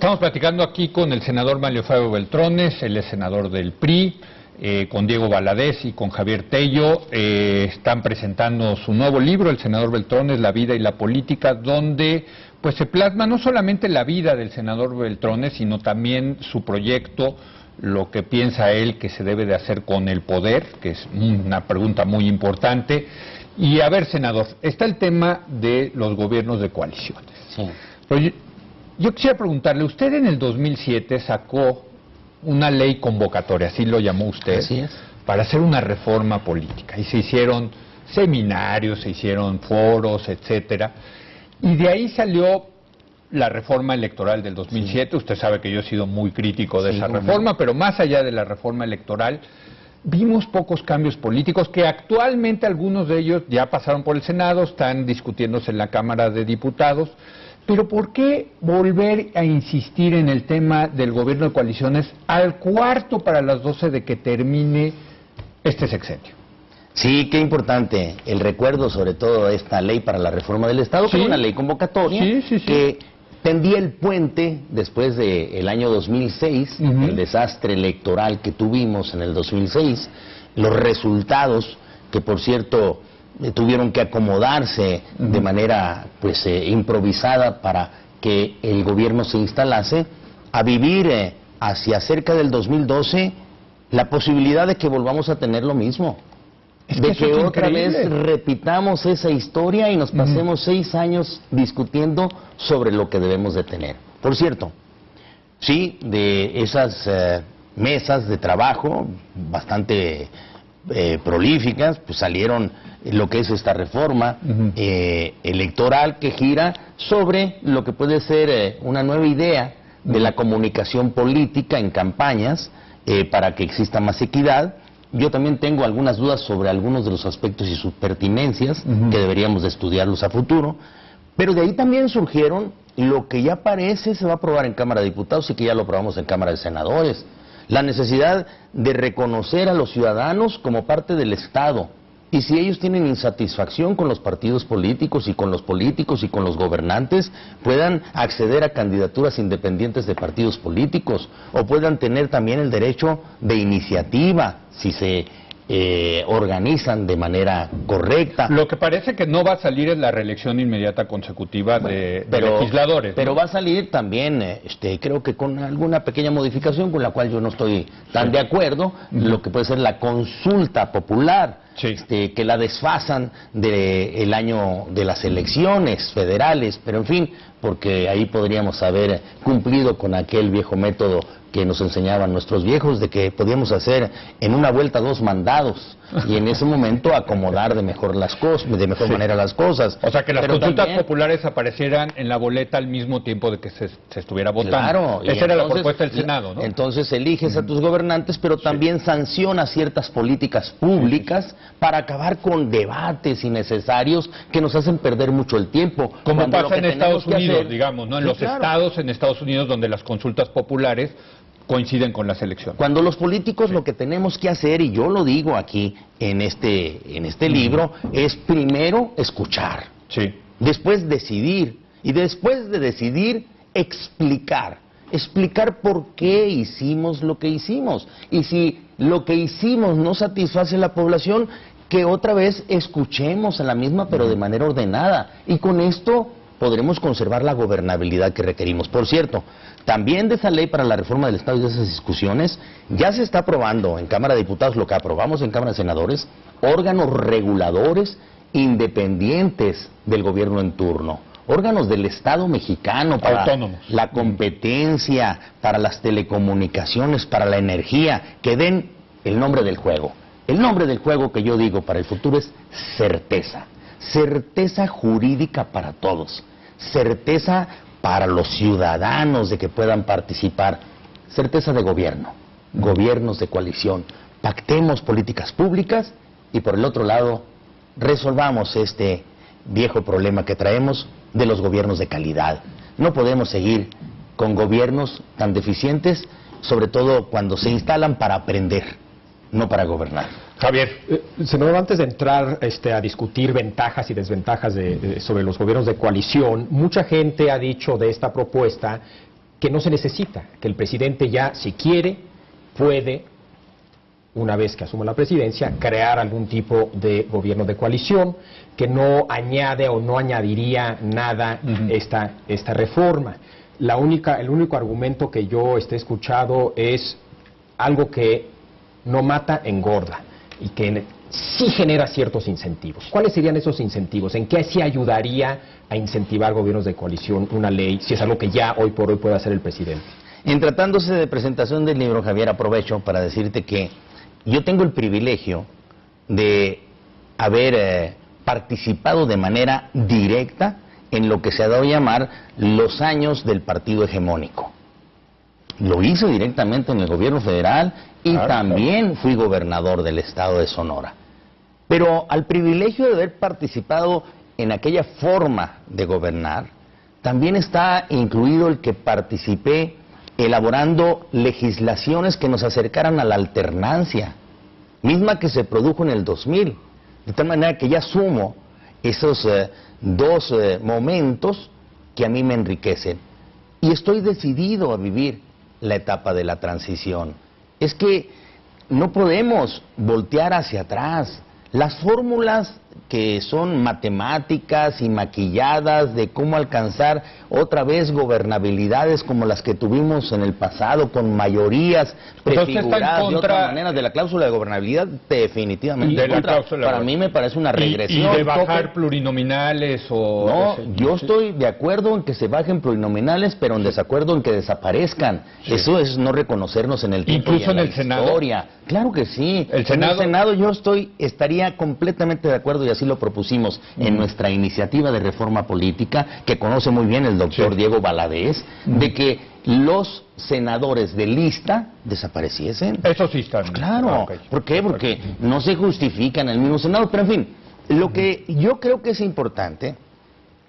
Estamos platicando aquí con el senador Manlio Fabio Beltrones, él es senador del PRI, con Diego Valadez y con Javier Tello. Están presentando su nuevo libro, el senador Beltrones, La vida y la política, donde pues se plasma no solamente la vida del senador Beltrones, sino también su proyecto, lo que piensa él que se debe de hacer con el poder, que es una pregunta muy importante. Y a ver, senador, está el tema de los gobiernos de coaliciones. Sí. Pero yo quisiera preguntarle, usted en el 2007 sacó una ley convocatoria, así lo llamó usted, Así es, para hacer una reforma política, y se hicieron seminarios, se hicieron foros, etcétera, y de ahí salió la reforma electoral del 2007. Sí. Usted sabe que yo he sido muy crítico de esa reforma, pero más allá de la reforma electoral, vimos pocos cambios políticos que actualmente algunos de ellos ya pasaron por el Senado, están discutiéndose en la Cámara de Diputados. Pero ¿por qué volver a insistir en el tema del gobierno de coaliciones al cuarto para las 12 de que termine este sexenio? Sí, qué importante el recuerdo, sobre todo de esta ley para la reforma del Estado, que es una ley convocatoria que tendía el puente después del año 2006, el desastre electoral que tuvimos en el 2006, los resultados que, por cierto, tuvieron que acomodarse de manera pues improvisada para que el gobierno se instalase, a vivir hacia cerca del 2012 la posibilidad de que volvamos a tener lo mismo, de que otra vez repitamos esa historia y nos pasemos 6 años discutiendo sobre lo que debemos de tener. Por cierto, sí, de esas mesas de trabajo bastante prolíficas, pues salieron lo que es esta reforma electoral que gira sobre lo que puede ser una nueva idea de la comunicación política en campañas para que exista más equidad. Yo también tengo algunas dudas sobre algunos de los aspectos y sus pertinencias que deberíamos de estudiarlos a futuro, pero de ahí también surgieron lo que ya parece se va a aprobar en Cámara de Diputados y que ya lo aprobamos en Cámara de Senadores: la necesidad de reconocer a los ciudadanos como parte del Estado, y si ellos tienen insatisfacción con los partidos políticos y con los políticos y con los gobernantes, puedan acceder a candidaturas independientes de partidos políticos, o puedan tener también el derecho de iniciativa si se organizan de manera correcta. Lo que parece que no va a salir es la reelección inmediata consecutiva de legisladores, ¿no? Pero va a salir también, creo que con alguna pequeña modificación con la cual yo no estoy tan de acuerdo, lo que puede ser la consulta popular, que la desfasan del año de las elecciones federales, pero en fin, porque ahí podríamos haber cumplido con aquel viejo método que nos enseñaban nuestros viejos, de que podíamos hacer en una vuelta 2 mandados, y en ese momento acomodar de mejor las cosas, de mejor manera las cosas. O sea, que las consultas populares aparecieran en la boleta al mismo tiempo de que se estuviera votando. Claro. Esa era la propuesta del Senado, ¿no? Entonces eliges a tus gobernantes, pero también sancionas ciertas políticas públicas para acabar con debates innecesarios que nos hacen perder mucho el tiempo. Como pasa en Estados Unidos, digamos, ¿no? En los estados en Estados Unidos donde las consultas populares coinciden con las elecciones. Cuando los políticos lo que tenemos que hacer, y yo lo digo aquí en este libro, es primero escuchar, después decidir, y después de decidir, explicar por qué hicimos lo que hicimos, y si lo que hicimos no satisface a la población, que otra vez escuchemos a la misma, pero de manera ordenada, y con esto podremos conservar la gobernabilidad que requerimos. Por cierto, también de esa ley para la reforma del Estado y de esas discusiones, ya se está aprobando en Cámara de Diputados lo que aprobamos en Cámara de Senadores, órganos reguladores independientes del gobierno en turno, órganos del Estado mexicano para autónomos, la competencia, para las telecomunicaciones, para la energía, que den el nombre del juego. El nombre del juego que yo digo para el futuro es certeza. Certeza jurídica para todos, certeza para los ciudadanos de que puedan participar, certeza de gobierno, gobiernos de coalición, pactemos políticas públicas y por el otro lado resolvamos este viejo problema que traemos de los gobiernos de calidad. No podemos seguir con gobiernos tan deficientes, sobre todo cuando se instalan para aprender, no para gobernar. Javier. Senador, antes de entrar a discutir ventajas y desventajas sobre los gobiernos de coalición, mucha gente ha dicho de esta propuesta que no se necesita, que el presidente ya, si quiere, puede, una vez que asuma la presidencia, crear algún tipo de gobierno de coalición, que no añade o no añadiría nada esta reforma. El único argumento que yo he escuchado es algo que no mata, engorda, y que sí genera ciertos incentivos. ¿Cuáles serían esos incentivos? ¿En qué sí ayudaría a incentivar gobiernos de coalición una ley, si es algo que ya hoy por hoy puede hacer el presidente? En tratándose de presentación del libro, Javier, aprovecho para decirte que yo tengo el privilegio de haber participado de manera directa en lo que se ha dado a llamar los años del partido hegemónico. Lo hice directamente en el gobierno federal y también fui gobernador del estado de Sonora. Pero al privilegio de haber participado en aquella forma de gobernar, también está incluido el que participé elaborando legislaciones que nos acercaran a la alternancia, misma que se produjo en el 2000. De tal manera que ya sumo esos dos momentos que a mí me enriquecen. Y estoy decidido a vivir la etapa de la transición. Es que no podemos voltear hacia atrás. Las fórmulas que son matemáticas y maquilladas de cómo alcanzar otra vez gobernabilidades como las que tuvimos en el pasado, con mayorías prefiguradas de otra manera, de la cláusula de gobernabilidad, definitivamente. Para mí me parece una regresión. ¿Y de bajar plurinominales o...? No, yo estoy de acuerdo en que se bajen plurinominales, pero en desacuerdo en que desaparezcan. Sí. Eso es no reconocernos en el tiempo. Incluso en el Senado. Claro que sí. En el Senado yo estaría completamente de acuerdo, y así lo propusimos en nuestra iniciativa de reforma política, que conoce muy bien el doctor Diego Valadez, de que los senadores de lista desapareciesen. Eso sí está. Claro. ¿Por qué? Porque no se justifica en el mismo Senado. Pero en fin, lo que yo creo que es importante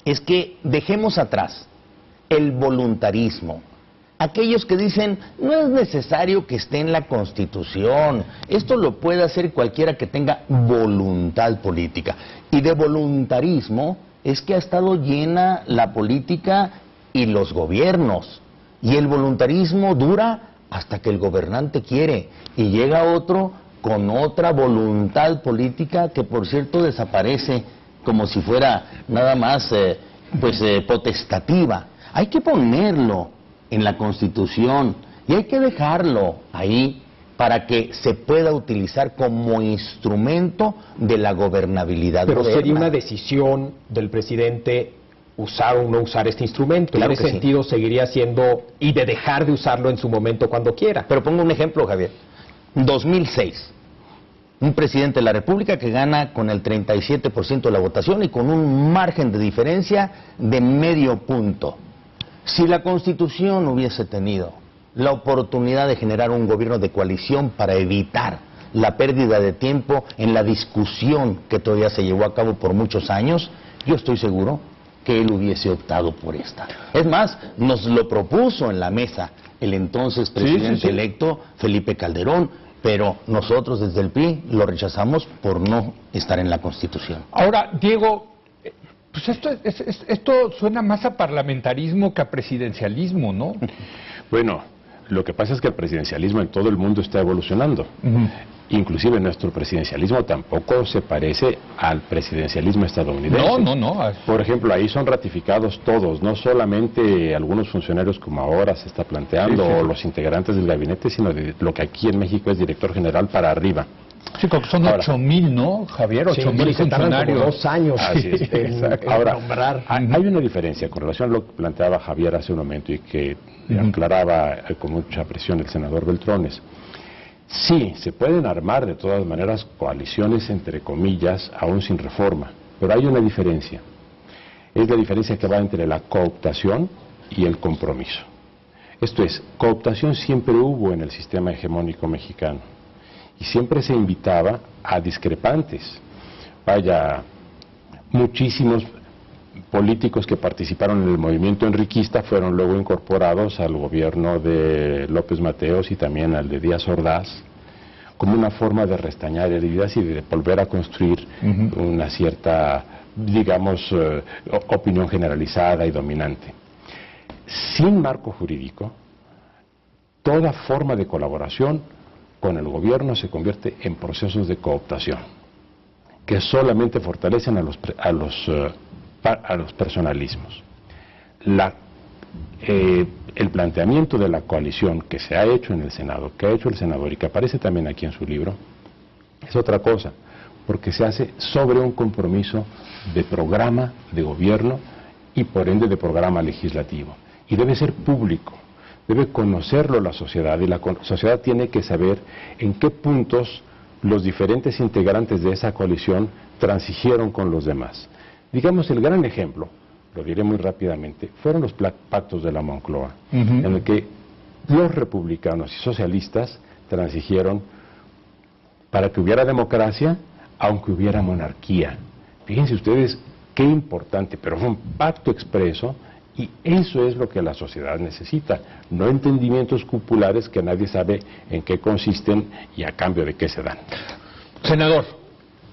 es que dejemos atrás el voluntarismo. Aquellos que dicen, no es necesario que esté en la Constitución, esto lo puede hacer cualquiera que tenga voluntad política. Y de voluntarismo es que ha estado llena la política y los gobiernos. Y el voluntarismo dura hasta que el gobernante quiere, y llega otro con otra voluntad política que, por cierto, desaparece como si fuera nada más potestativa. Hay que ponerlo en la Constitución y hay que dejarlo ahí para que se pueda utilizar como instrumento de la gobernabilidad. Pero moderna. Sería una decisión del presidente usar o no usar este instrumento. Claro, en ese sentido seguiría siendo, y de dejar de usarlo en su momento cuando quiera. Pero pongo un ejemplo, Javier. 2006, un presidente de la República que gana con el 37% de la votación y con un margen de diferencia de medio punto. Si la Constitución hubiese tenido la oportunidad de generar un gobierno de coalición para evitar la pérdida de tiempo en la discusión que todavía se llevó a cabo por muchos años, yo estoy seguro que él hubiese optado por esta. Es más, nos lo propuso en la mesa el entonces presidente electo Felipe Calderón, pero nosotros desde el PRI lo rechazamos por no estar en la Constitución. Ahora, Diego, pues esto suena más a parlamentarismo que a presidencialismo, ¿no? Bueno, lo que pasa es que el presidencialismo en todo el mundo está evolucionando. Inclusive nuestro presidencialismo tampoco se parece al presidencialismo estadounidense. No. Por ejemplo, ahí son ratificados todos, no solamente algunos funcionarios como ahora se está planteando, o los integrantes del gabinete, sino de lo que aquí en México es director general para arriba. Sí, porque son 8,000, ¿no, Javier? 8,000 funcionarios. Como 2 años Ahora, nombrar. Hay una diferencia con relación a lo que planteaba Javier hace un momento y que aclaraba con mucha presión el senador Beltrones. Sí, se pueden armar de todas maneras coaliciones, entre comillas, aún sin reforma, pero hay una diferencia. Es la diferencia que va entre la cooptación y el compromiso. Esto es, cooptación siempre hubo en el sistema hegemónico mexicano. Y siempre se invitaba a discrepantes. Vaya, muchísimos políticos que participaron en el movimiento enriquista fueron luego incorporados al gobierno de López Mateos y también al de Díaz Ordaz, como una forma de restañar heridas y de volver a construir una cierta, digamos, opinión generalizada y dominante. Sin marco jurídico, toda forma de colaboración con el gobierno se convierte en procesos de cooptación, que solamente fortalecen a los personalismos. El planteamiento de la coalición que se ha hecho en el Senado, que ha hecho el senador y que aparece también aquí en su libro, es otra cosa, porque se hace sobre un compromiso de programa de gobierno y por ende de programa legislativo. Y debe ser público, debe conocerlo la sociedad, y la sociedad tiene que saber en qué puntos los diferentes integrantes de esa coalición transigieron con los demás. Digamos, el gran ejemplo, lo diré muy rápidamente, fueron los pactos de la Moncloa, en el que los republicanos y socialistas transigieron para que hubiera democracia, aunque hubiera monarquía. Fíjense ustedes qué importante, pero fue un pacto expreso, y eso es lo que la sociedad necesita, no entendimientos cupulares que nadie sabe en qué consisten y a cambio de qué se dan. Senador,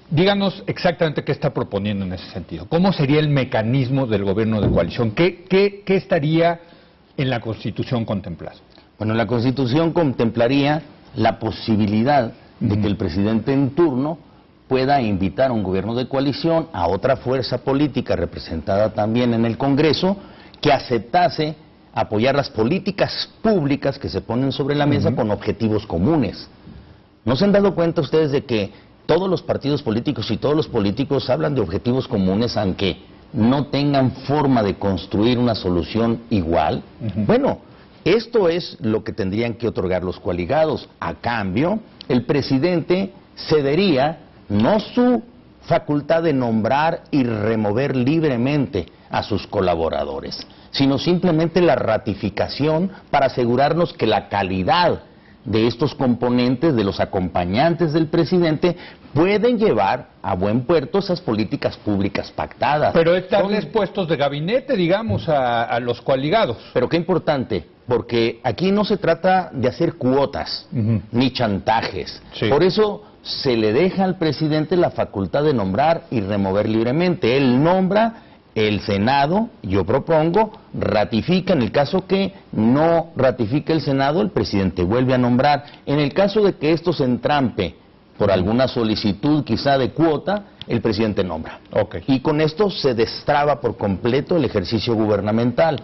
díganos exactamente qué está proponiendo en ese sentido. ¿Cómo sería el mecanismo del gobierno de coalición? ¿Qué estaría en la Constitución contemplado? Bueno, la Constitución contemplaría la posibilidad de que el presidente en turno pueda invitar a un gobierno de coalición, a otra fuerza política representada también en el Congreso, que aceptase apoyar las políticas públicas que se ponen sobre la mesa con objetivos comunes. ¿No se han dado cuenta ustedes de que todos los partidos políticos y todos los políticos hablan de objetivos comunes aunque no tengan forma de construir una solución igual? Bueno, esto es lo que tendrían que otorgar los coaligados. A cambio, el presidente cedería no su facultad de nombrar y remover libremente a sus colaboradores, sino simplemente la ratificación para asegurarnos que la calidad de estos componentes, de los acompañantes del presidente, pueden llevar a buen puerto esas políticas públicas pactadas. Pero es darles puestos de gabinete, digamos, a los coaligados. Pero qué importante, porque aquí no se trata de hacer cuotas, ni chantajes. Sí. Por eso se le deja al presidente la facultad de nombrar y remover libremente. Él nombra, el Senado, yo propongo, ratifica. En el caso que no ratifique el Senado, el presidente vuelve a nombrar. En el caso de que esto se entrampe por alguna solicitud quizá de cuota, el presidente nombra. Y con esto se destraba por completo el ejercicio gubernamental.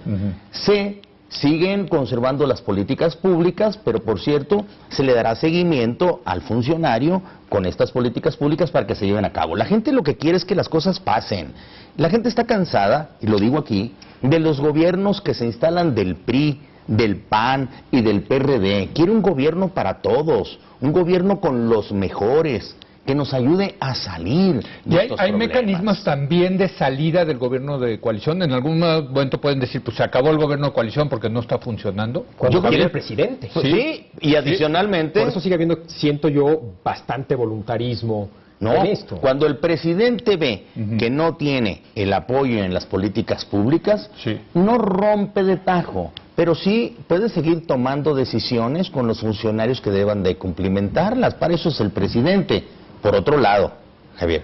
Se siguen conservando las políticas públicas, pero por cierto, se le dará seguimiento al funcionario con estas políticas públicas para que se lleven a cabo. La gente lo que quiere es que las cosas pasen. La gente está cansada, y lo digo aquí, de los gobiernos que se instalan del PRI, del PAN y del PRD. Quiere un gobierno para todos, un gobierno con los mejores, que nos ayude a salir de estos problemas. ¿Hay mecanismos también de salida del gobierno de coalición? En algún momento pueden decir, pues se acabó el gobierno de coalición porque no está funcionando. Cuando quiere el presidente. Sí, y adicionalmente... Por eso sigue habiendo, siento yo, bastante voluntarismo en esto. Cuando el presidente ve que no tiene el apoyo en las políticas públicas, no rompe de tajo, pero sí puede seguir tomando decisiones con los funcionarios que deban de cumplimentarlas. Para eso es el presidente. Por otro lado, Javier,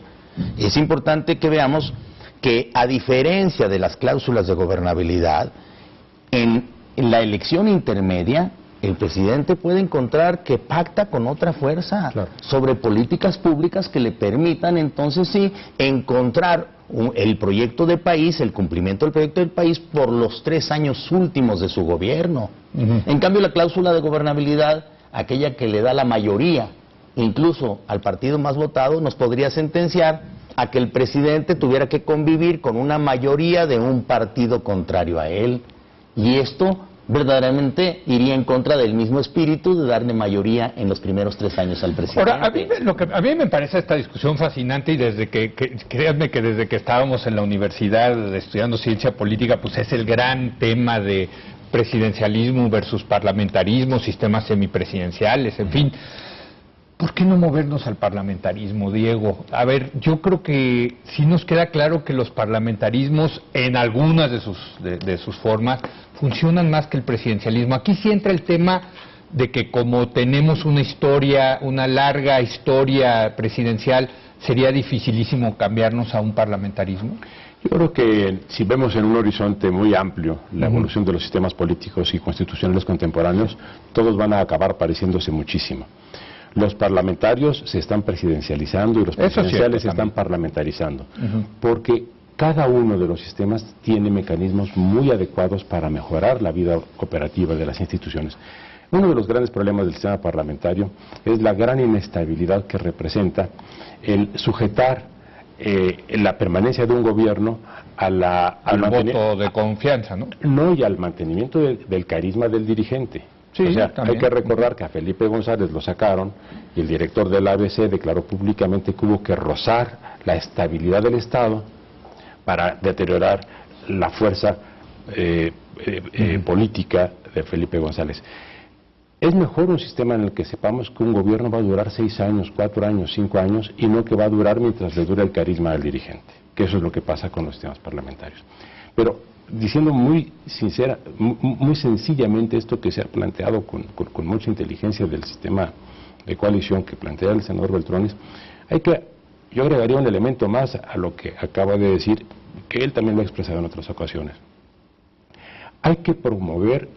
es importante que veamos que, a diferencia de las cláusulas de gobernabilidad, en la elección intermedia, el presidente puede encontrar que pacta con otra fuerza sobre políticas públicas que le permitan entonces sí encontrar el proyecto de país, el cumplimiento del proyecto del país por los 3 años últimos de su gobierno. En cambio, la cláusula de gobernabilidad, aquella que le da la mayoría incluso al partido más votado, nos podría sentenciar a que el presidente tuviera que convivir con una mayoría de un partido contrario a él. Y esto verdaderamente iría en contra del mismo espíritu de darle mayoría en los primeros 3 años al presidente. Ahora, a mí me parece esta discusión fascinante, y desde créanme que desde que estábamos en la universidad estudiando ciencia política, pues es el gran tema de presidencialismo versus parlamentarismo, sistemas semipresidenciales, en fin. ¿Por qué no movernos al parlamentarismo, Diego? A ver, yo creo que sí nos queda claro que los parlamentarismos, en algunas de sus formas, funcionan más que el presidencialismo. Aquí sí entra el tema de que, como tenemos una larga historia presidencial, ¿sería dificilísimo cambiarnos a un parlamentarismo? Yo creo que si vemos en un horizonte muy amplio la evolución de los sistemas políticos y constitucionales contemporáneos, todos van a acabar pareciéndose muchísimo. Los parlamentarios se están presidencializando y los presidenciales se están parlamentarizando, porque cada uno de los sistemas tiene mecanismos muy adecuados para mejorar la vida operativa de las instituciones. Uno de los grandes problemas del sistema parlamentario es la gran inestabilidad que representa el sujetar la permanencia de un gobierno al voto de confianza, ¿no? No, y al mantenimiento del carisma del dirigente. Sí, o sea, también. hay que recordar que a Felipe González lo sacaron y el director del ABC declaró públicamente que hubo que rozar la estabilidad del Estado para deteriorar la fuerza política de Felipe González. Es mejor un sistema en el que sepamos que un gobierno va a durar 6 años, 4 años, 5 años y no que va a durar mientras le dure el carisma del dirigente, que eso es lo que pasa con los sistemas parlamentarios. Pero diciendo muy sincera, muy sencillamente esto que se ha planteado con mucha inteligencia del sistema de coalición que plantea el senador Beltrones, yo agregaría un elemento más a lo que acaba de decir, que él también lo ha expresado en otras ocasiones. Hay que promover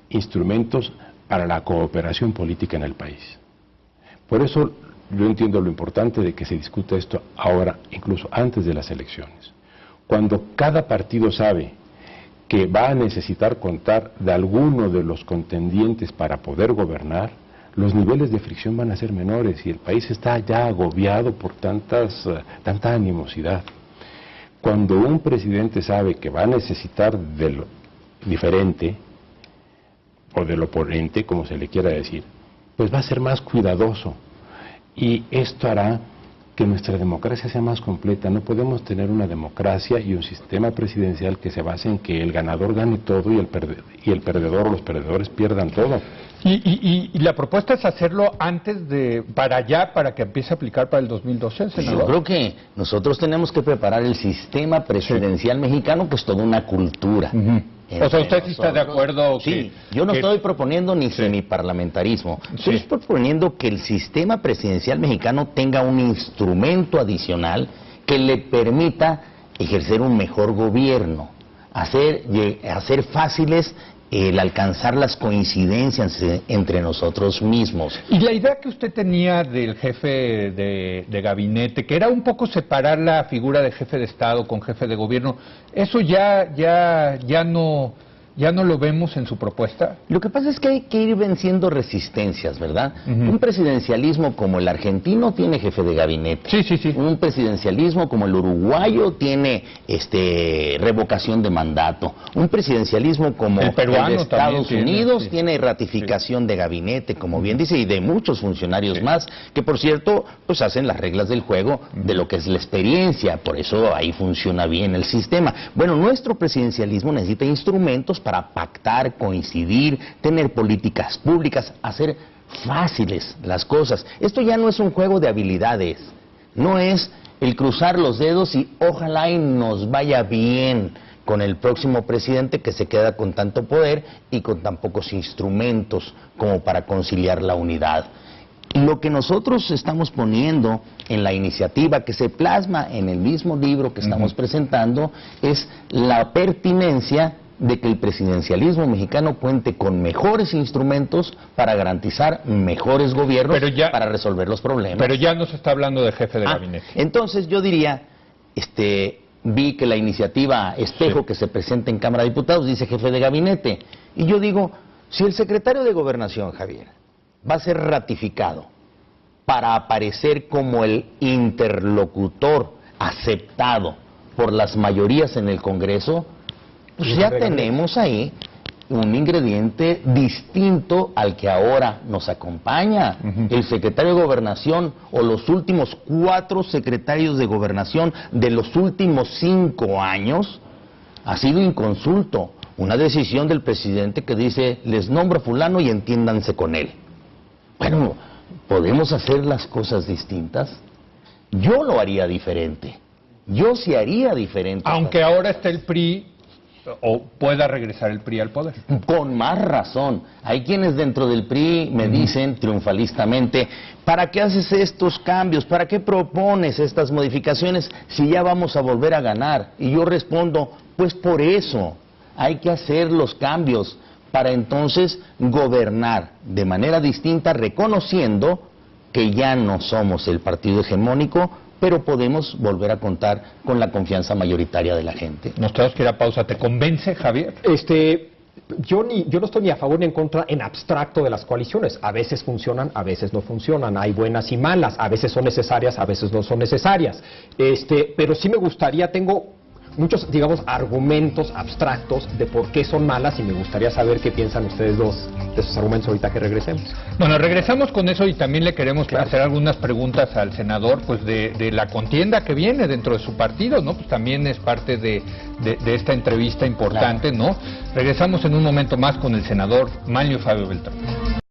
instrumentos para la cooperación política en el país. Por eso yo entiendo lo importante de que se discuta esto ahora, incluso antes de las elecciones. Cuando cada partido sabe que va a necesitar contar de alguno de los contendientes para poder gobernar, los niveles de fricción van a ser menores y el país está ya agobiado por tanta animosidad. Cuando un presidente sabe que va a necesitar de lo diferente o del oponente, como se le quiera decir, pues va a ser más cuidadoso y esto hará que nuestra democracia sea más completa. No podemos tener una democracia y un sistema presidencial que se base en que el ganador gane todo y el perdedor o los perdedores pierdan todo. Y la propuesta es hacerlo antes para que empiece a aplicar para el 2012, senador. Yo creo que nosotros tenemos que preparar el sistema presidencial mexicano, que es toda una cultura. O sea, ¿usted sí está de acuerdo? Sí, yo no estoy proponiendo ni semiparlamentarismo. Estoy proponiendo que el sistema presidencial mexicano tenga un instrumento adicional que le permita ejercer un mejor gobierno, hacer fáciles el alcanzar las coincidencias entre nosotros mismos. Y la idea que usted tenía del jefe de gabinete, que era un poco separar la figura de jefe de Estado con jefe de gobierno, ¿eso ya no lo vemos en su propuesta? Lo que pasa es que hay que ir venciendo resistencias, ¿verdad? Un presidencialismo como el argentino tiene jefe de gabinete. Sí. Un presidencialismo como el uruguayo tiene revocación de mandato. Un presidencialismo como el de Estados Unidos tiene ratificación de gabinete, como bien dice, y de muchos funcionarios más, que por cierto, pues hacen las reglas del juego de lo que es la experiencia. Por eso ahí funciona bien el sistema. Bueno, nuestro presidencialismo necesita instrumentos para pactar, coincidir, tener políticas públicas, hacer fáciles las cosas. Esto ya no es un juego de habilidades, no es el cruzar los dedos y ojalá y nos vaya bien con el próximo presidente que se queda con tanto poder y con tan pocos instrumentos como para conciliar la unidad. Lo que nosotros estamos poniendo en la iniciativa que se plasma en el mismo libro que estamos presentando es la pertinencia de que el presidencialismo mexicano cuente con mejores instrumentos para garantizar mejores gobiernos para resolver los problemas. Pero ya no se está hablando de jefe de gabinete. Entonces yo diría, vi que la iniciativa espejo que se presenta en Cámara de Diputados dice jefe de gabinete. Y yo digo, si el secretario de Gobernación, Javier, va a ser ratificado para aparecer como el interlocutor aceptado por las mayorías en el Congreso, pues ya tenemos ahí un ingrediente distinto al que ahora nos acompaña. El secretario de Gobernación o los últimos 4 secretarios de Gobernación de los últimos 5 años ha sido inconsulto. Una decisión del presidente que dice, les nombro a fulano y entiéndanse con él. Bueno, ¿podemos hacer las cosas distintas? Yo lo haría diferente. Yo sí haría diferente. Aunque ahora esté el PRI o pueda regresar el PRI al poder. Con más razón. Hay quienes dentro del PRI me dicen triunfalistamente, ¿para qué haces estos cambios? ¿Para qué propones estas modificaciones si ya vamos a volver a ganar? Y yo respondo, pues por eso hay que hacer los cambios para entonces gobernar de manera distinta, reconociendo que ya no somos el partido hegemónico, pero podemos volver a contar con la confianza mayoritaria de la gente. Nos tenemos que ir a pausa. ¿Te convence, Javier? Yo no estoy ni a favor ni en contra en abstracto de las coaliciones. A veces funcionan, a veces no funcionan. Hay buenas y malas. A veces son necesarias, a veces no son necesarias. Pero sí me gustaría, tengo muchos, digamos, argumentos abstractos de por qué son malas y me gustaría saber qué piensan ustedes dos de esos argumentos ahorita que regresemos. Bueno, regresamos con eso y también le queremos hacer algunas preguntas al senador, pues de la contienda que viene dentro de su partido, ¿no? Pues también es parte de esta entrevista importante, ¿no? Regresamos en un momento más con el senador Manlio Fabio Beltrán.